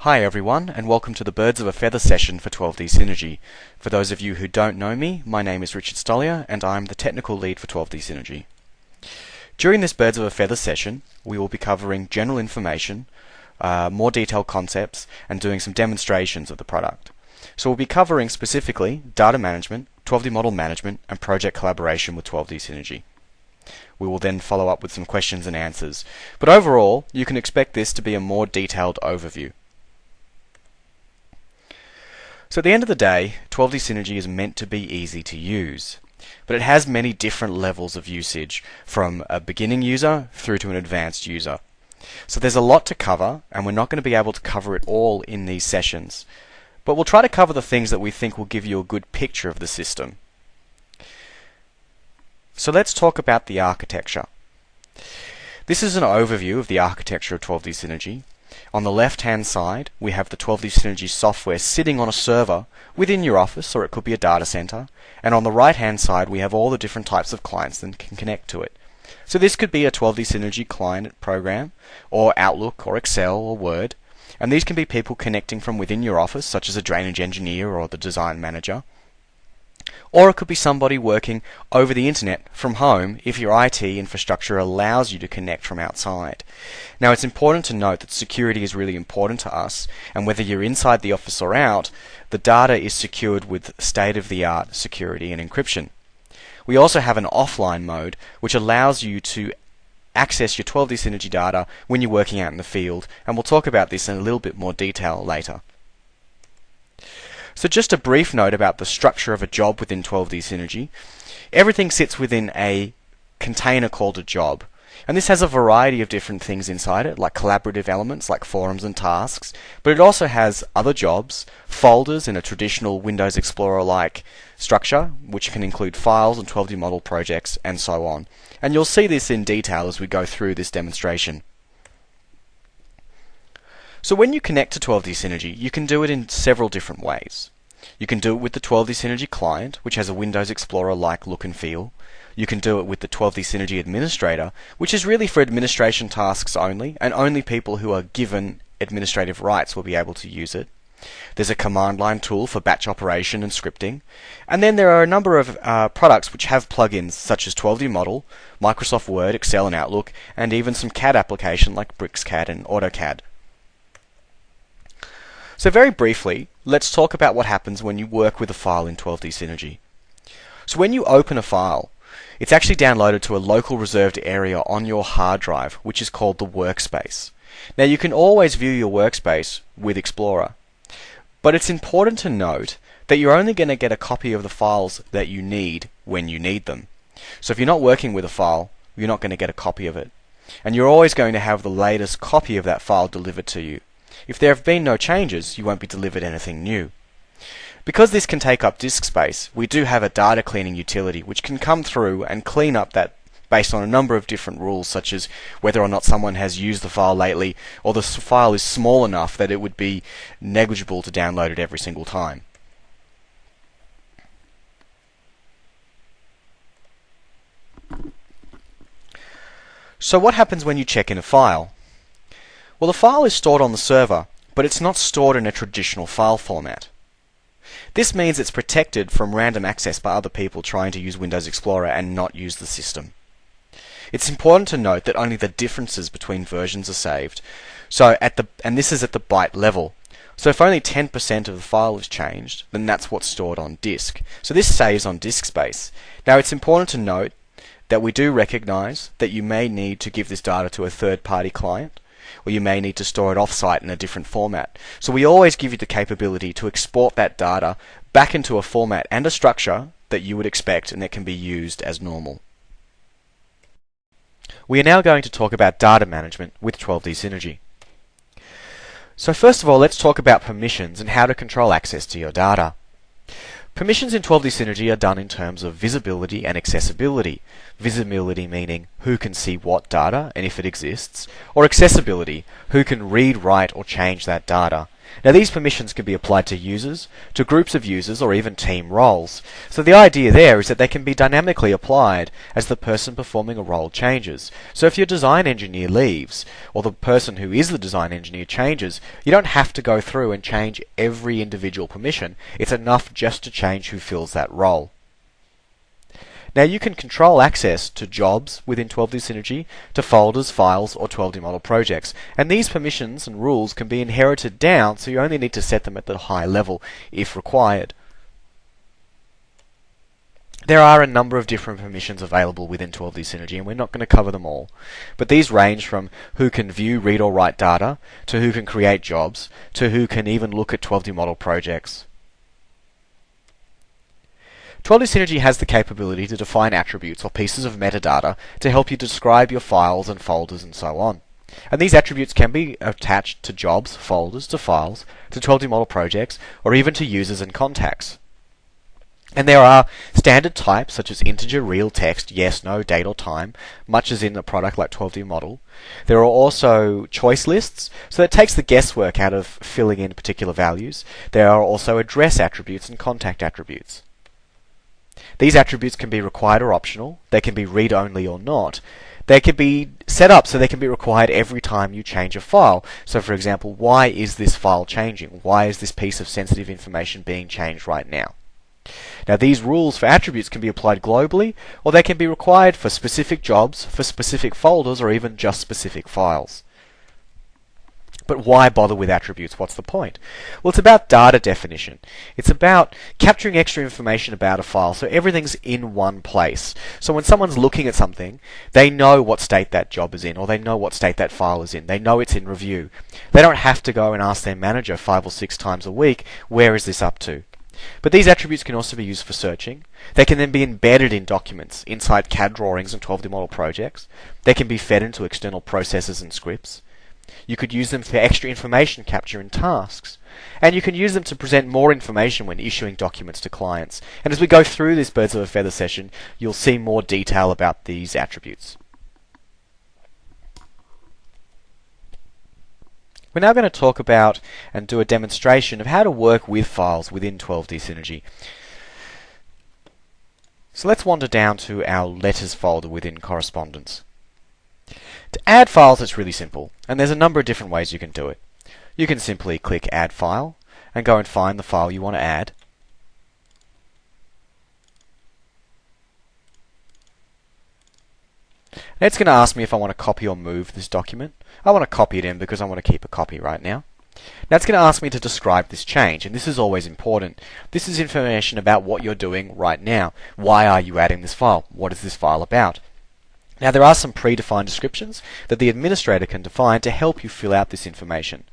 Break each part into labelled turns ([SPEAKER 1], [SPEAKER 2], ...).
[SPEAKER 1] Hi everyone, and welcome to the Birds of a Feather session for 12D Synergy. For those of you who don't know me, my name is Richard Stollier, and I'm the technical lead for 12D Synergy. During this Birds of a Feather session, we will be covering general information, more detailed concepts, and doing some demonstrations of the product. So we'll be covering specifically data management, 12D model management, and project collaboration with 12D Synergy. We will then follow up with some questions and answers. But overall, you can expect this to be a more detailed overview. So at the end of the day, 12D Synergy is meant to be easy to use, but it has many different levels of usage, from a beginning user through to an advanced user. So there's a lot to cover, and we're not going to be able to cover it all in these sessions, but we'll try to cover the things that we think will give you a good picture of the system. So let's talk about the architecture. This is an overview of the architecture of 12D Synergy. On the left-hand side, we have the 12D Synergy software sitting on a server within your office, or it could be a data center. And on the right-hand side, we have all the different types of clients that can connect to it. So this could be a 12D Synergy client program, or Outlook, or Excel, or Word. And these can be people connecting from within your office, such as a drainage engineer or the design manager. Or it could be somebody working over the internet from home if your IT infrastructure allows you to connect from outside. Now, it's important to note that security is really important to us, and whether you're inside the office or out, the data is secured with state-of-the-art security and encryption. We also have an offline mode which allows you to access your 12D Synergy data when you're working out in the field, and we'll talk about this in a little bit more detail later. So just a brief note about the structure of a job within 12D Synergy. Everything sits within a container called a job. And this has a variety of different things inside it, like collaborative elements like forums and tasks, but it also has other jobs, folders in a traditional Windows Explorer-like structure, which can include files and 12D model projects, and so on. And you'll see this in detail as we go through this demonstration. So when you connect to 12D Synergy, you can do it in several different ways. You can do it with the 12D Synergy client, which has a Windows Explorer-like look and feel. You can do it with the 12D Synergy administrator, which is really for administration tasks only, and only people who are given administrative rights will be able to use it. There's a command line tool for batch operation and scripting. And then there are a number of products which have plugins such as 12D Model, Microsoft Word, Excel and Outlook, and even some CAD application like BricsCAD and AutoCAD. So very briefly, let's talk about what happens when you work with a file in 12D Synergy. So when you open a file, it's actually downloaded to a local reserved area on your hard drive, which is called the workspace. Now you can always view your workspace with Explorer, but it's important to note that you're only going to get a copy of the files that you need when you need them. So if you're not working with a file, you're not going to get a copy of it. And you're always going to have the latest copy of that file delivered to you. If there have been no changes, you won't be delivered anything new. Because this can take up disk space, we do have a data cleaning utility which can come through and clean up that based on a number of different rules, such as whether or not someone has used the file lately, or the file is small enough that it would be negligible to download it every single time. So what happens when you check in a file? Well, the file is stored on the server, but it's not stored in a traditional file format. This means it's protected from random access by other people trying to use Windows Explorer and not use the system. It's important to note that only the differences between versions are saved, and this is at the byte level. So if only 10% of the file is changed, then that's what's stored on disk. So this saves on disk space. Now it's important to note that we do recognize that you may need to give this data to a third-party client, or you may need to store it off-site in a different format. So we always give you the capability to export that data back into a format and a structure that you would expect and that can be used as normal. We are now going to talk about data management with 12D Synergy. So first of all, let's talk about permissions and how to control access to your data. Permissions in 12D Synergy are done in terms of visibility and accessibility. Visibility meaning who can see what data and if it exists, or accessibility, who can read, write or change that data. Now these permissions can be applied to users, to groups of users, or even team roles. So the idea there is that they can be dynamically applied as the person performing a role changes. So if your design engineer leaves, or the person who is the design engineer changes, you don't have to go through and change every individual permission. It's enough just to change who fills that role. Now you can control access to jobs within 12D Synergy, to folders, files, or 12D model projects. And these permissions and rules can be inherited down, so you only need to set them at the high level if required. There are a number of different permissions available within 12D Synergy, and we're not going to cover them all. But these range from who can view, read, or write data, to who can create jobs, to who can even look at 12D model projects. 12D Synergy has the capability to define attributes or pieces of metadata to help you describe your files and folders and so on. And these attributes can be attached to jobs, folders, to files, to 12D model projects, or even to users and contacts. And there are standard types such as integer, real, text, yes, no, date or time, much as in a product like 12D model. There are also choice lists, so that takes the guesswork out of filling in particular values. There are also address attributes and contact attributes. These attributes can be required or optional. They can be read-only or not. They can be set up so they can be required every time you change a file. So for example, why is this file changing? Why is this piece of sensitive information being changed right now? Now these rules for attributes can be applied globally, or they can be required for specific jobs, for specific folders, or even just specific files. But why bother with attributes? What's the point? Well, it's about data definition. It's about capturing extra information about a file so everything's in one place. So when someone's looking at something, they know what state that job is in, or they know what state that file is in. They know it's in review. They don't have to go and ask their manager 5 or 6 times a week, where is this up to? But these attributes can also be used for searching. They can then be embedded in documents, inside CAD drawings and 12D model projects. They can be fed into external processes and scripts. You could use them for extra information capture in tasks. And you can use them to present more information when issuing documents to clients. And as we go through this Birds of a Feather session, you'll see more detail about these attributes. We're now going to talk about and do a demonstration of how to work with files within 12D Synergy. So let's wander down to our letters folder within correspondence. To add files, it's really simple, and there's a number of different ways you can do it. You can simply click Add File and go and find the file you want to add. Now it's going to ask me if I want to copy or move this document. I want to copy it in because I want to keep a copy right now. Now it's going to ask me to describe this change, and this is always important. This is information about what you're doing right now. Why are you adding this file? What is this file about? Now there are some predefined descriptions that the administrator can define to help you fill out this information.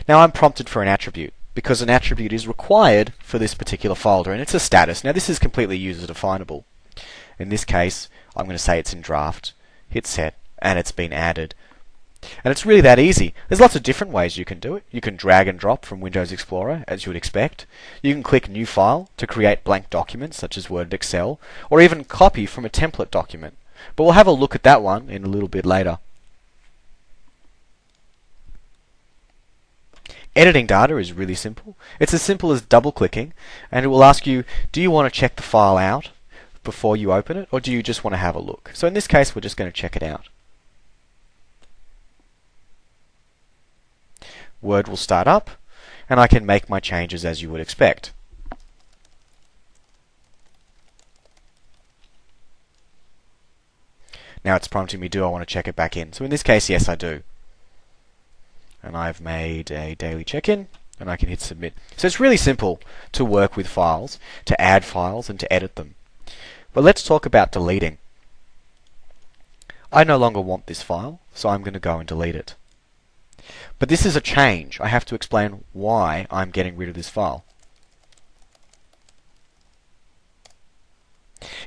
[SPEAKER 1] Now I'm prompted for an attribute, because an attribute is required for this particular folder, and it's a status. Now this is completely user definable. In this case, I'm going to say it's in draft, hit set, and it's been added. And it's really that easy. There's lots of different ways you can do it. You can drag and drop from Windows Explorer, as you would expect. You can click New File to create blank documents, such as Word and Excel, or even copy from a template document. But we'll have a look at that one in a little bit later. Editing data is really simple. It's as simple as double-clicking, and it will ask you, do you want to check the file out before you open it, or do you just want to have a look? So in this case, we're just going to check it out. Word will start up, and I can make my changes as you would expect. Now it's prompting me, do I want to check it back in? So in this case, yes, I do. And I've made a daily check-in, and I can hit submit. So it's really simple to work with files, to add files, and to edit them. But let's talk about deleting. I no longer want this file, so I'm going to go and delete it. But this is a change. I have to explain why I'm getting rid of this file.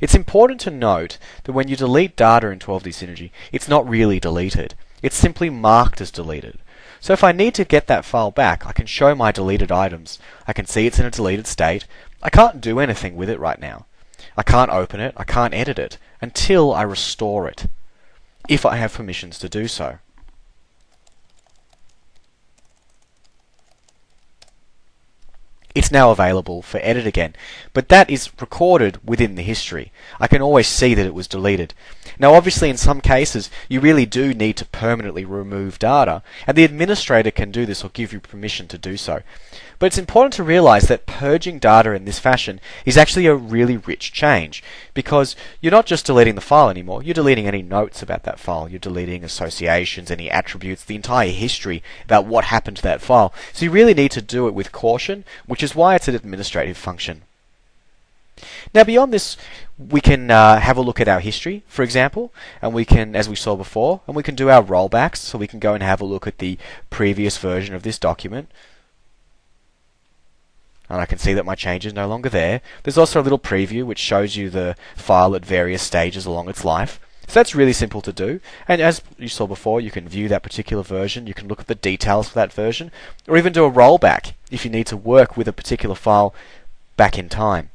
[SPEAKER 1] It's important to note that when you delete data in 12D Synergy, it's not really deleted. It's simply marked as deleted. So if I need to get that file back, I can show my deleted items. I can see it's in a deleted state. I can't do anything with it right now. I can't open it, I can't edit it, until I restore it, if I have permissions to do so. it's now available for edit again. But that is recorded within the history. I can always see that it was deleted. Now obviously in some cases you really do need to permanently remove data, and the administrator can do this or give you permission to do so. But it's important to realize that purging data in this fashion is actually a really rich change, because you're not just deleting the file anymore, you're deleting any notes about that file, you're deleting associations, any attributes, the entire history about what happened to that file. So you really need to do it with caution, which is why it's an administrative function. Now beyond this, we can have a look at our history, for example, and we can, as we saw before, and we can do our rollbacks, so we can go and have a look at the previous version of this document. And I can see that my change is no longer there. There's also a little preview which shows you the file at various stages along its life. So that's really simple to do. And as you saw before, you can view that particular version, you can look at the details for that version, or even do a rollback if you need to work with a particular file back in time.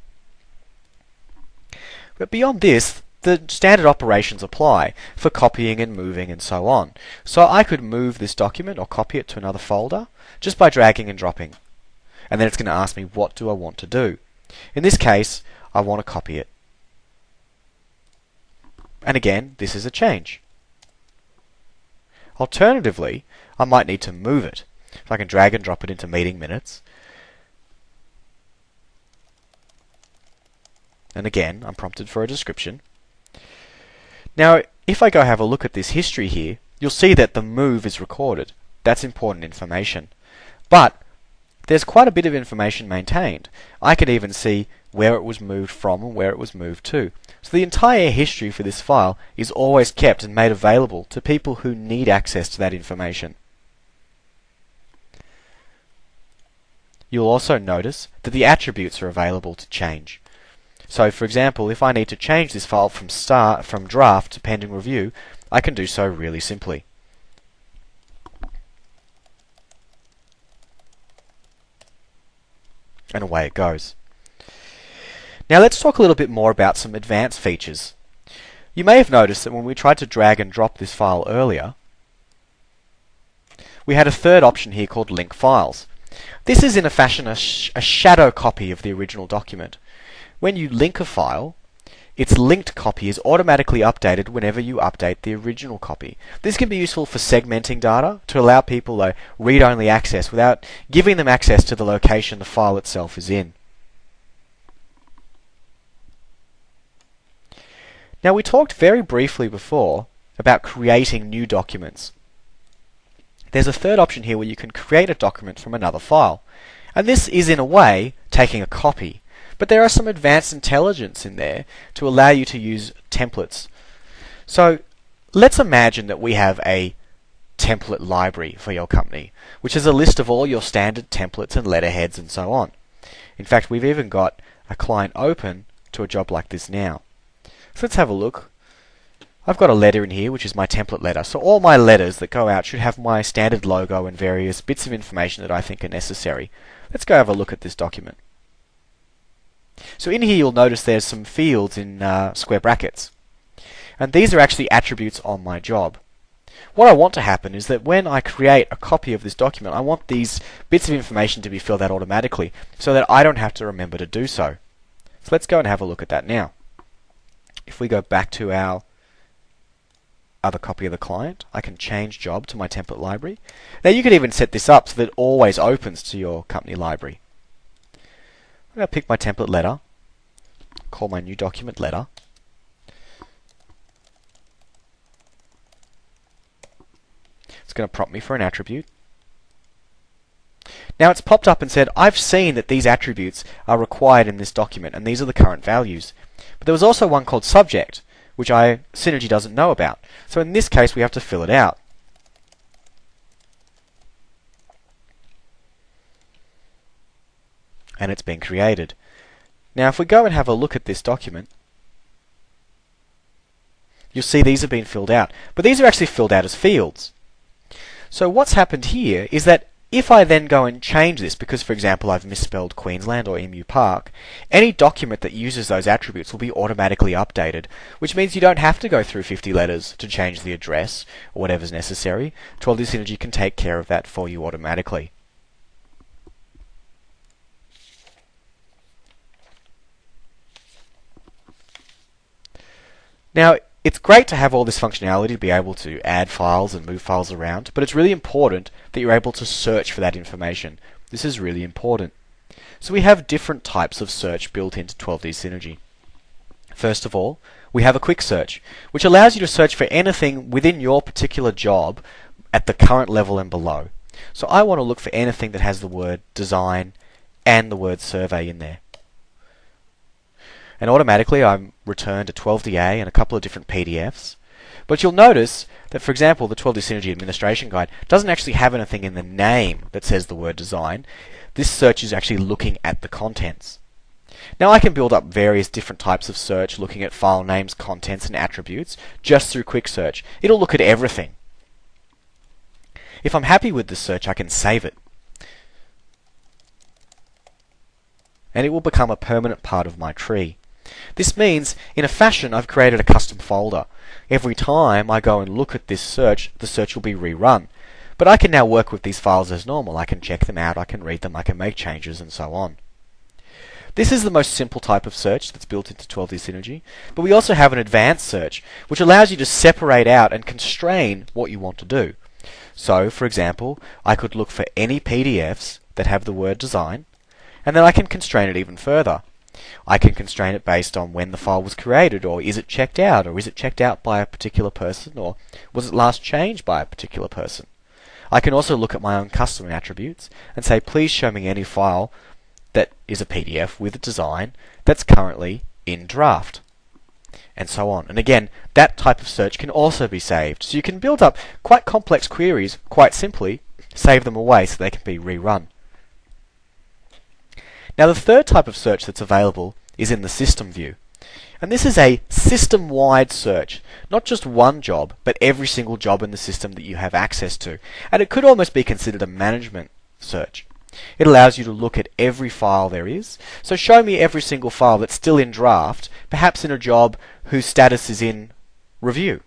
[SPEAKER 1] But beyond this, the standard operations apply for copying and moving and so on. So I could move this document or copy it to another folder just by dragging and dropping. And then it's going to ask me, what do I want to do? In this case, I want to copy it. And again, this is a change. Alternatively, I might need to move it. So I can drag and drop it into meeting minutes. And again, I'm prompted for a description. Now, if I go have a look at this history here, you'll see that the move is recorded. That's important information. But there's quite a bit of information maintained. I could even see where it was moved from and where it was moved to. So the entire history for this file is always kept and made available to people who need access to that information. You'll also notice that the attributes are available to change. So for example, if I need to change this file from draft to pending review, I can do so really simply. And away it goes. Now let's talk a little bit more about some advanced features. You may have noticed that when we tried to drag and drop this file earlier, we had a third option here called link files. This is in a fashion a shadow copy of the original document. When you link a file, its linked copy is automatically updated whenever you update the original copy. This can be useful for segmenting data to allow people a read-only access without giving them access to the location the file itself is in. Now we talked very briefly before about creating new documents. There's a third option here where you can create a document from another file. And this is in a way taking a copy. But there are some advanced intelligence in there to allow you to use templates. So let's imagine that we have a template library for your company, which is a list of all your standard templates and letterheads and so on. In fact, we've even got a client open to a job like this now. So let's have a look. I've got a letter in here, which is my template letter. So all my letters that go out should have my standard logo and various bits of information that I think are necessary. Let's go have a look at this document. So in here you'll notice there's some fields in square brackets. And these are actually attributes on my job. What I want to happen is that when I create a copy of this document, I want these bits of information to be filled out automatically so that I don't have to remember to do so. So let's go and have a look at that now. If we go back to our other copy of the client, I can change job to my template library. Now you can even set this up so that it always opens to your company library. I'm going to pick my template letter, call my new document letter. It's going to prompt me for an attribute. Now it's popped up and said, I've seen that these attributes are required in this document and these are the current values. But there was also one called subject, which Synergy doesn't know about. So in this case we have to fill it out. And it's been created. Now if we go and have a look at this document, you'll see these have been filled out. But these are actually filled out as fields. So what's happened here is that if I then go and change this, because for example I've misspelled Queensland or Emu Park, any document that uses those attributes will be automatically updated, which means you don't have to go through 50 letters to change the address or whatever's necessary. 12D Synergy can take care of that for you automatically. Now, it's great to have all this functionality to be able to add files and move files around, but it's really important that you're able to search for that information. This is really important. So we have different types of search built into 12D Synergy. First of all, we have a quick search, which allows you to search for anything within your particular job at the current level and below. So I want to look for anything that has the word design and the word survey in there. And automatically I'm returned a 12DA and a couple of different PDFs. But you'll notice that, for example, the 12D Synergy Administration Guide doesn't actually have anything in the name that says the word design. This search is actually looking at the contents. Now I can build up various different types of search looking at file names, contents, and attributes just through quick search. It'll look at everything. If I'm happy with this search, I can save it. And it will become a permanent part of my tree. This means, in a fashion, I've created a custom folder. Every time I go and look at this search, the search will be rerun. But I can now work with these files as normal. I can check them out, I can read them, I can make changes, and so on. This is the most simple type of search that's built into 12D Synergy, but we also have an advanced search, which allows you to separate out and constrain what you want to do. So, for example, I could look for any PDFs that have the word design, and then I can constrain it even further. I can constrain it based on when the file was created, or is it checked out, or is it checked out by a particular person, or was it last changed by a particular person. I can also look at my own custom attributes and say, please show me any file that is a PDF with a design that's currently in draft, and so on. And again, that type of search can also be saved. So you can build up quite complex queries quite simply, save them away so they can be rerun. Now the third type of search that's available is in the system view. And this is a system-wide search, not just one job, but every single job in the system that you have access to. And it could almost be considered a management search. It allows you to look at every file there is. So show me every single file that's still in draft, perhaps in a job whose status is in review.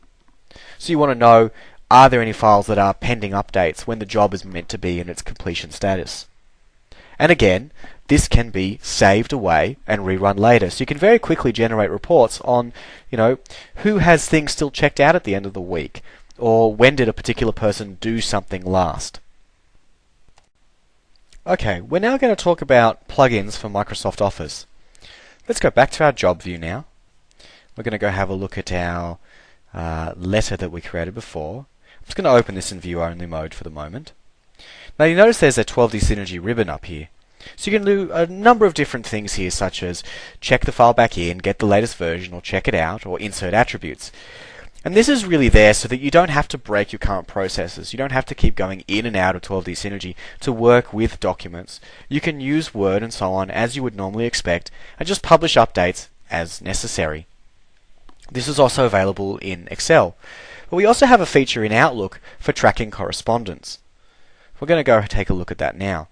[SPEAKER 1] So you want to know, are there any files that are pending updates when the job is meant to be in its completion status? And again, this can be saved away and rerun later. So you can very quickly generate reports on, who has things still checked out at the end of the week, or when did a particular person do something last. Okay, we're now going to talk about plugins for Microsoft Office. Let's go back to our job view now. We're going to go have a look at our letter that we created before. I'm just going to open this in view-only mode for the moment. Now you notice there's a 12D Synergy ribbon up here. So you can do a number of different things here, such as check the file back in, get the latest version, or check it out, or insert attributes. And this is really there so that you don't have to break your current processes. You don't have to keep going in and out of 12D Synergy to work with documents. You can use Word and so on as you would normally expect, and just publish updates as necessary. This is also available in Excel. But we also have a feature in Outlook for tracking correspondence. We're going to go take a look at that now.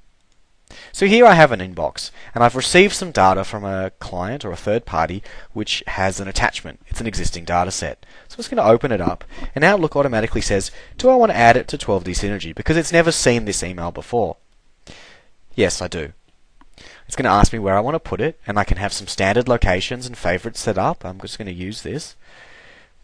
[SPEAKER 1] So here I have an inbox, and I've received some data from a client or a third party which has an attachment. It's an existing data set. So I'm just going to open it up, and Outlook automatically says, do I want to add it to 12D Synergy? Because it's never seen this email before. Yes, I do. It's going to ask me where I want to put it, and I can have some standard locations and favorites set up. I'm just going to use this.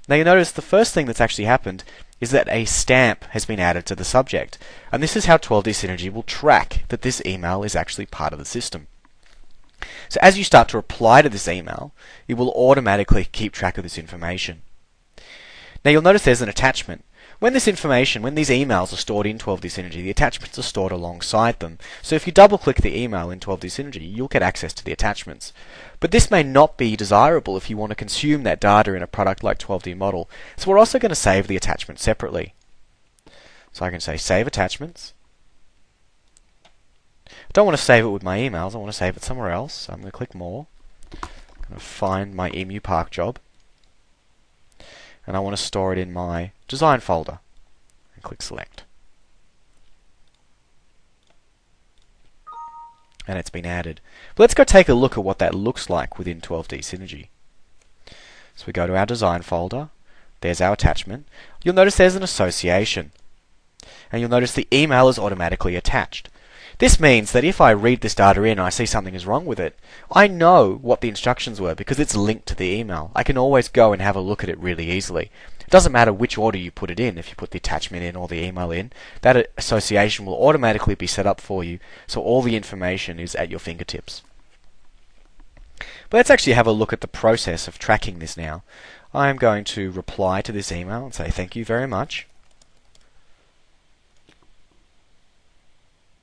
[SPEAKER 1] Now you notice the first thing that's actually happened is that a stamp has been added to the subject. And this is how 12D Synergy will track that this email is actually part of the system. So as you start to reply to this email, it will automatically keep track of this information. Now you'll notice there's an attachment. When these emails are stored in 12D Synergy, the attachments are stored alongside them. So if you double click the email in 12D Synergy, you'll get access to the attachments. But this may not be desirable if you want to consume that data in a product like 12D Model. So we're also going to save the attachment separately. So I can say Save Attachments. I don't want to save it with my emails, I want to save it somewhere else. So I'm going to click More. I'm going to find my Emu Park job. And I want to store it in my Design folder. And click Select. And it's been added. But let's go take a look at what that looks like within 12D Synergy. So we go to our Design folder. There's our attachment. You'll notice there's an association. And you'll notice the email is automatically attached. This means that if I read this data in and I see something is wrong with it, I know what the instructions were because it's linked to the email. I can always go and have a look at it really easily. It doesn't matter which order you put it in, if you put the attachment in or the email in, that association will automatically be set up for you, so all the information is at your fingertips. But let's actually have a look at the process of tracking this now. I'm going to reply to this email and say thank you very much.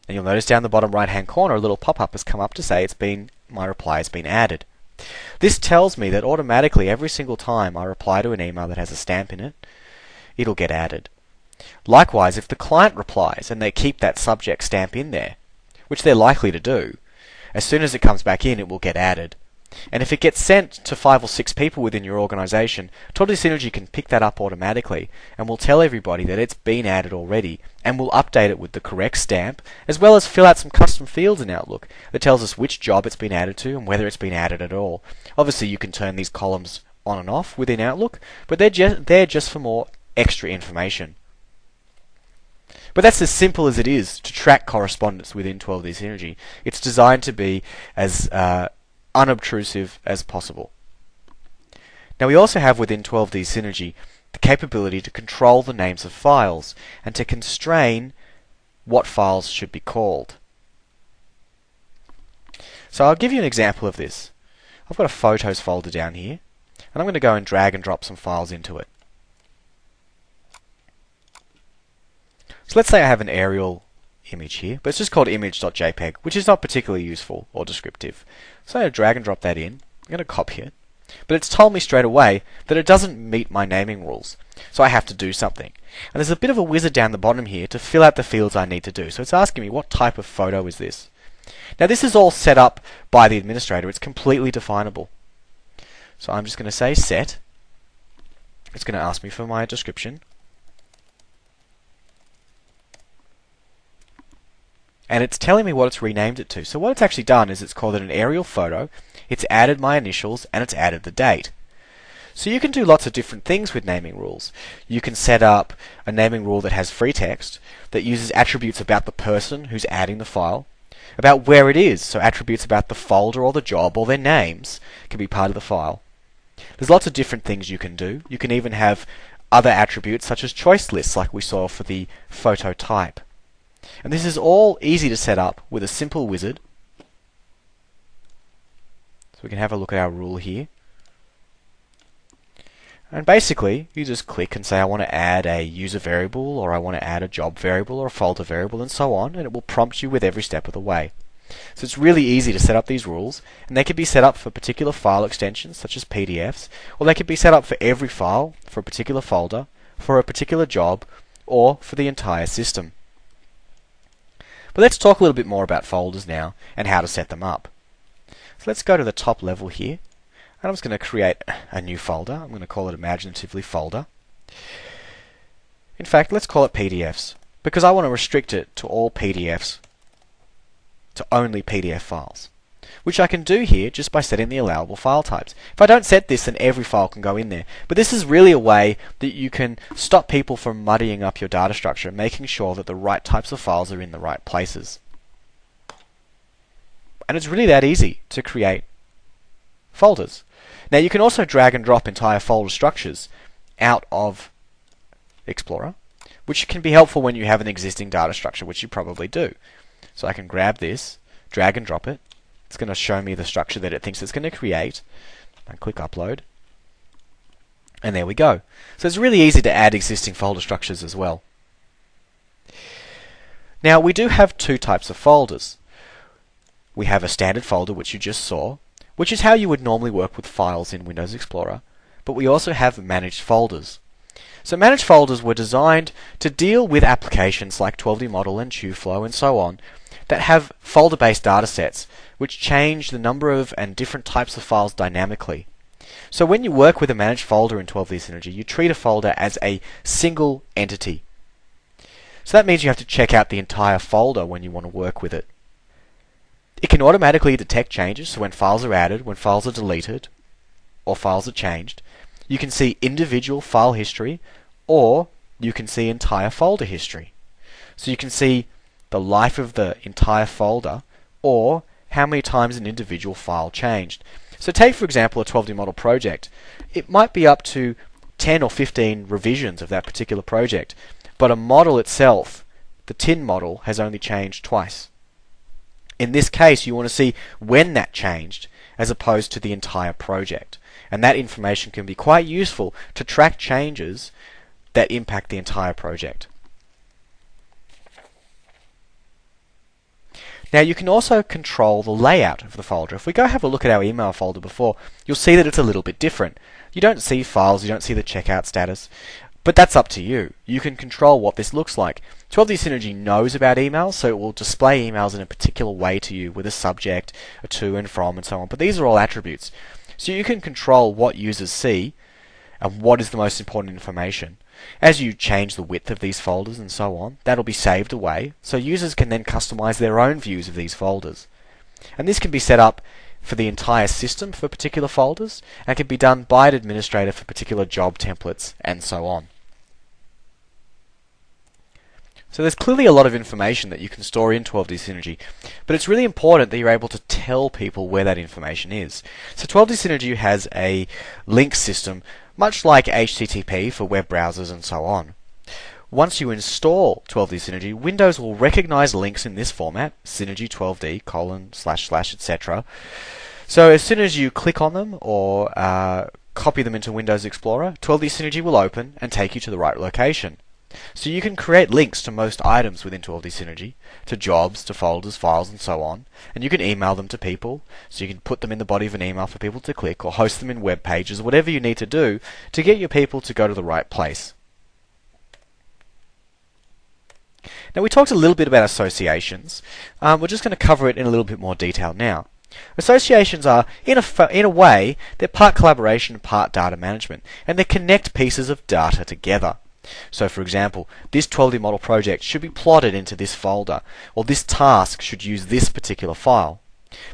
[SPEAKER 1] And you'll notice down the bottom right hand corner a little pop-up has come up to say my reply has been added. This tells me that automatically every single time I reply to an email that has a stamp in it, it'll get added. Likewise, if the client replies and they keep that subject stamp in there, which they're likely to do, as soon as it comes back in it will get added. And if it gets sent to 5 or 6 people within your organization, 12D Synergy can pick that up automatically and will tell everybody that it's been added already and will update it with the correct stamp, as well as fill out some custom fields in Outlook that tells us which job it's been added to and whether it's been added at all. Obviously you can turn these columns on and off within Outlook, but they're just for more extra information. But that's as simple as it is to track correspondence within 12D Synergy. It's designed to be as unobtrusive as possible. Now we also have within 12D Synergy the capability to control the names of files and to constrain what files should be called. So I'll give you an example of this. I've got a photos folder down here and I'm going to go and drag and drop some files into it. So let's say I have an aerial image here, but it's just called image.jpg, which is not particularly useful or descriptive. So I'm going to drag and drop that in. I'm going to copy it. But it's told me straight away that it doesn't meet my naming rules. So I have to do something. And there's a bit of a wizard down the bottom here to fill out the fields I need to do. So it's asking me what type of photo is this. Now this is all set up by the administrator. It's completely definable. So I'm just going to say set. It's going to ask me for my description. And it's telling me what it's renamed it to. So what it's actually done is it's called it an aerial photo, it's added my initials, and it's added the date. So you can do lots of different things with naming rules. You can set up a naming rule that has free text, that uses attributes about the person who's adding the file, about where it is, so attributes about the folder or the job or their names can be part of the file. There's lots of different things you can do. You can even have other attributes such as choice lists like we saw for the photo type. And this is all easy to set up with a simple wizard. So we can have a look at our rule here. And basically, you just click and say I want to add a user variable, or I want to add a job variable, or a folder variable, and so on, and it will prompt you with every step of the way. So it's really easy to set up these rules, and they can be set up for particular file extensions, such as PDFs, or they can be set up for every file, for a particular folder, for a particular job, or for the entire system. But let's talk a little bit more about folders now and how to set them up. So let's go to the top level here, and I'm just going to create a new folder. I'm going to call it imaginatively folder. In fact, let's call it PDFs, because I want to restrict it to all PDFs, to only PDF files, which I can do here just by setting the allowable file types. If I don't set this, then every file can go in there. But this is really a way that you can stop people from muddying up your data structure, making sure that the right types of files are in the right places. And it's really that easy to create folders. Now you can also drag and drop entire folder structures out of Explorer, which can be helpful when you have an existing data structure, which you probably do. So I can grab this, drag and drop it. It's going to show me the structure that it thinks it's going to create. I click upload. And there we go. So it's really easy to add existing folder structures as well. Now we do have two types of folders. We have a standard folder, which you just saw, which is how you would normally work with files in Windows Explorer. But we also have managed folders. So managed folders were designed to deal with applications like 12D Model and TubeFlow and so on that have folder-based data sets which change the number of and different types of files dynamically. So when you work with a managed folder in 12D Synergy, you treat a folder as a single entity. So that means you have to check out the entire folder when you want to work with it. It can automatically detect changes, so when files are added, when files are deleted, or files are changed. You can see individual file history, or you can see entire folder history. So you can see the life of the entire folder, or how many times an individual file changed. So take, for example, a 12D model project. It might be up to 10 or 15 revisions of that particular project, but a model itself, the tin model, has only changed twice. In this case, you want to see when that changed, as opposed to the entire project. And that information can be quite useful to track changes that impact the entire project. Now you can also control the layout of the folder. If we go have a look at our email folder before, you'll see that it's a little bit different. You don't see files, you don't see the checkout status, but that's up to you. You can control what this looks like. 12D Synergy knows about emails, so it will display emails in a particular way to you with a subject, a to and from, and so on. But these are all attributes. So you can control what users see and what is the most important information. As you change the width of these folders and so on, that'll be saved away, so users can then customize their own views of these folders. And this can be set up for the entire system for particular folders, and can be done by an administrator for particular job templates, and so on. So there's clearly a lot of information that you can store in 12D Synergy, but it's really important that you're able to tell people where that information is. So 12D Synergy has a link system, much like HTTP for web browsers and so on. Once you install 12D Synergy, Windows will recognize links in this format, synergy12d : / etc. So as soon as you click on them or copy them into Windows Explorer, 12D Synergy will open and take you to the right location. So you can create links to most items within 12D Synergy, to jobs, to folders, files, and so on, and you can email them to people, so you can put them in the body of an email for people to click, or host them in web pages, whatever you need to do to get your people to go to the right place. Now we talked a little bit about associations. We're just going to cover it in a little bit more detail now. Associations are, in a way, they're part collaboration and part data management, and they connect pieces of data together. So for example, this 12D model project should be plotted into this folder, or this task should use this particular file.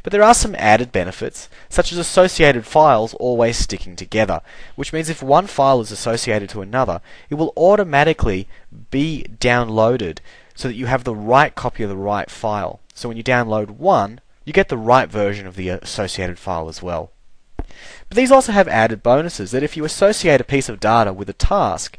[SPEAKER 1] But there are some added benefits, such as associated files always sticking together, which means if one file is associated to another, it will automatically be downloaded so that you have the right copy of the right file. So when you download one, you get the right version of the associated file as well. But these also have added bonuses, that if you associate a piece of data with a task,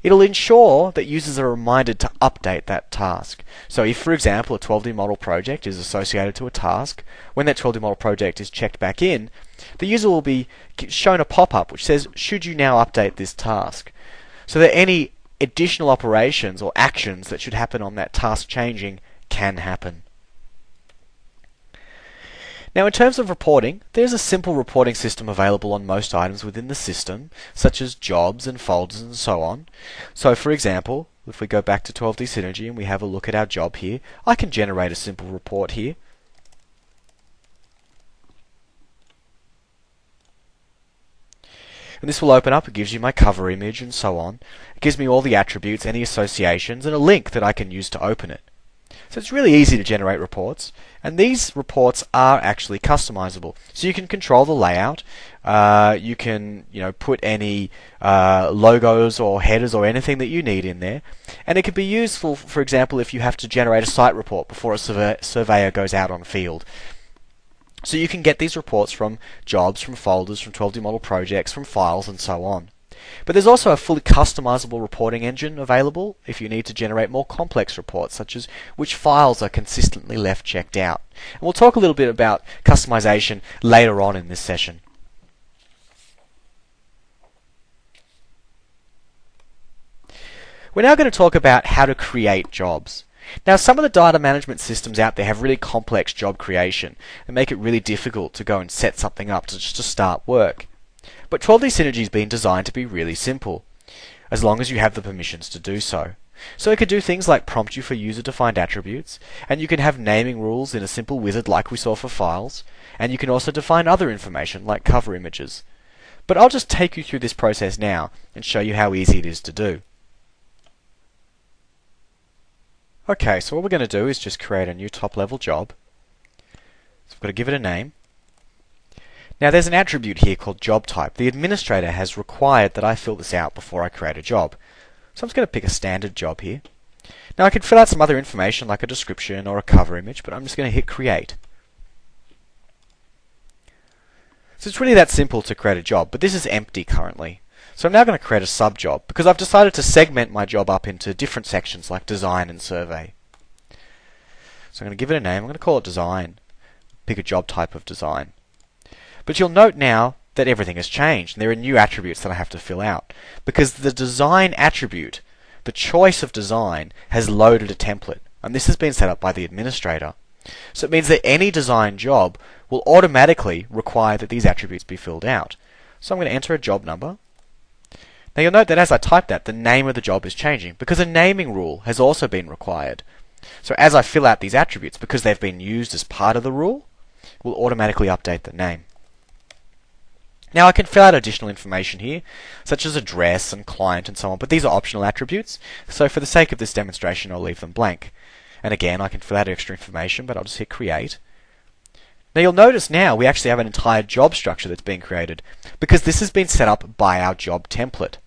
[SPEAKER 1] it'll ensure that users are reminded to update that task. So if, for example, a 12D model project is associated to a task, when that 12D model project is checked back in, the user will be shown a pop-up which says, should you now update this task? So that any additional operations or actions that should happen on that task changing can happen. Now in terms of reporting, there's a simple reporting system available on most items within the system, such as jobs and folders and so on. So for example, if we go back to 12D Synergy and we have a look at our job here, I can generate a simple report here. And this will open up, it gives you my cover image and so on. It gives me all the attributes, any associations, and a link that I can use to open it. So it's really easy to generate reports, and these reports are actually customizable. So you can control the layout, you can put any logos or headers or anything that you need in there, and it can be useful, for example, if you have to generate a site report before a surveyor goes out on field. So you can get these reports from jobs, from folders, from 12D model projects, from files, and so on. But there's also a fully customizable reporting engine available if you need to generate more complex reports, such as which files are consistently left checked out. And we'll talk a little bit about customization later on in this session. We're now going to talk about how to create jobs. Now, some of the data management systems out there have really complex job creation and make it really difficult to go and set something up just to start work. But 12D Synergy has been designed to be really simple, as long as you have the permissions to do so. So it could do things like prompt you for user-defined attributes, and you can have naming rules in a simple wizard like we saw for files, and you can also define other information like cover images. But I'll just take you through this process now and show you how easy it is to do. Okay, so what we're going to do is just create a new top-level job. So we've got to give it a name. Now there's an attribute here called job type. The administrator has required that I fill this out before I create a job. So I'm just going to pick a standard job here. Now I could fill out some other information like a description or a cover image, but I'm just going to hit create. So it's really that simple to create a job, but this is empty currently. So I'm now going to create a sub-job because I've decided to segment my job up into different sections like design and survey. So I'm going to give it a name. I'm going to call it design. Pick a job type of design. But you'll note now that everything has changed and there are new attributes that I have to fill out because the design attribute, the choice of design, has loaded a template, and this has been set up by the administrator. So it means that any design job will automatically require that these attributes be filled out. So I'm going to enter a job number. Now you'll note that as I type that, the name of the job is changing because a naming rule has also been required. So as I fill out these attributes, because they've been used as part of the rule, we'll automatically update the name. Now I can fill out additional information here, such as address and client and so on, but these are optional attributes, so for the sake of this demonstration I'll leave them blank. And again, I can fill out extra information, but I'll just hit create. Now you'll notice now we actually have an entire job structure that's being created, because this has been set up by our job template.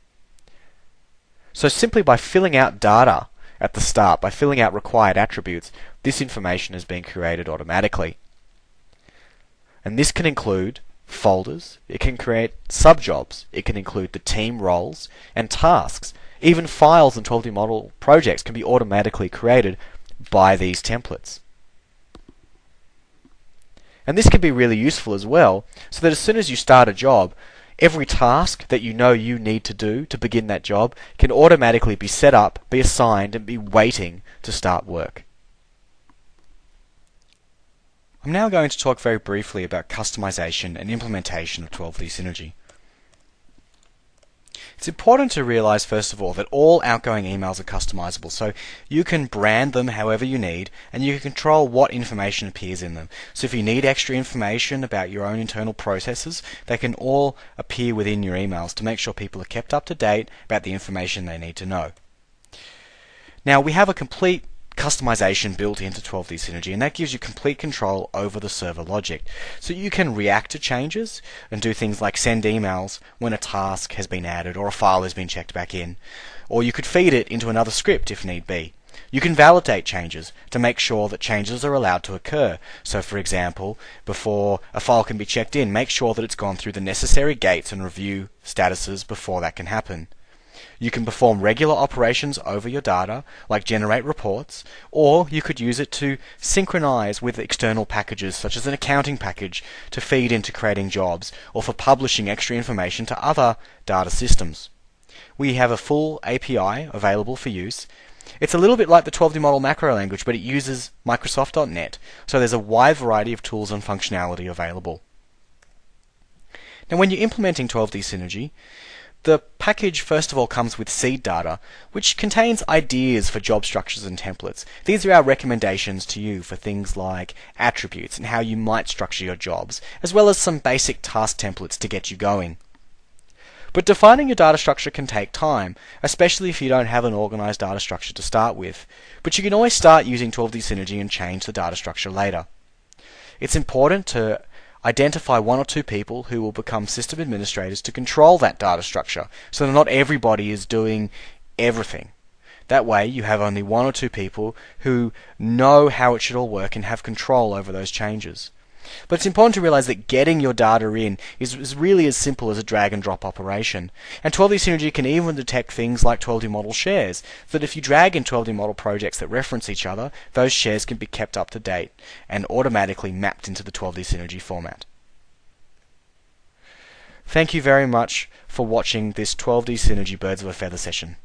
[SPEAKER 1] So simply by filling out data at the start, by filling out required attributes, this information is being created automatically. And this can include folders, it can create subjobs, it can include the team roles and tasks. Even files and 12D model projects can be automatically created by these templates. And this can be really useful as well, so that as soon as you start a job, every task that you know you need to do to begin that job can automatically be set up, be assigned, and be waiting to start work. I'm now going to talk very briefly about customization and implementation of 12D Synergy. It's important to realize, first of all, that all outgoing emails are customizable, so you can brand them however you need, and you can control what information appears in them. So if you need extra information about your own internal processes, they can all appear within your emails to make sure people are kept up to date about the information they need to know. Now, we have a complete customization built into 12D Synergy, and that gives you complete control over the server logic. So you can react to changes and do things like send emails when a task has been added or a file has been checked back in, or you could feed it into another script if need be. You can validate changes to make sure that changes are allowed to occur. So for example, before a file can be checked in, make sure that it's gone through the necessary gates and review statuses before that can happen. You can perform regular operations over your data, like generate reports, or you could use it to synchronize with external packages, such as an accounting package, to feed into creating jobs, or for publishing extra information to other data systems. We have a full API available for use. It's a little bit like the 12D model macro language, but it uses Microsoft.NET, so there's a wide variety of tools and functionality available. Now when you're implementing 12D Synergy, the package first of all comes with seed data, which contains ideas for job structures and templates. These are our recommendations to you for things like attributes and how you might structure your jobs, as well as some basic task templates to get you going. But defining your data structure can take time, especially if you don't have an organized data structure to start with. But you can always start using 12D Synergy and change the data structure later. It's important to identify one or two people who will become system administrators to control that data structure, so that not everybody is doing everything. That way you have only one or two people who know how it should all work and have control over those changes. But it's important to realize that getting your data in is really as simple as a drag and drop operation. And 12D Synergy can even detect things like 12D model shares, so that if you drag in 12D model projects that reference each other, those shares can be kept up to date and automatically mapped into the 12D Synergy format. Thank you very much for watching this 12D Synergy Birds of a Feather session.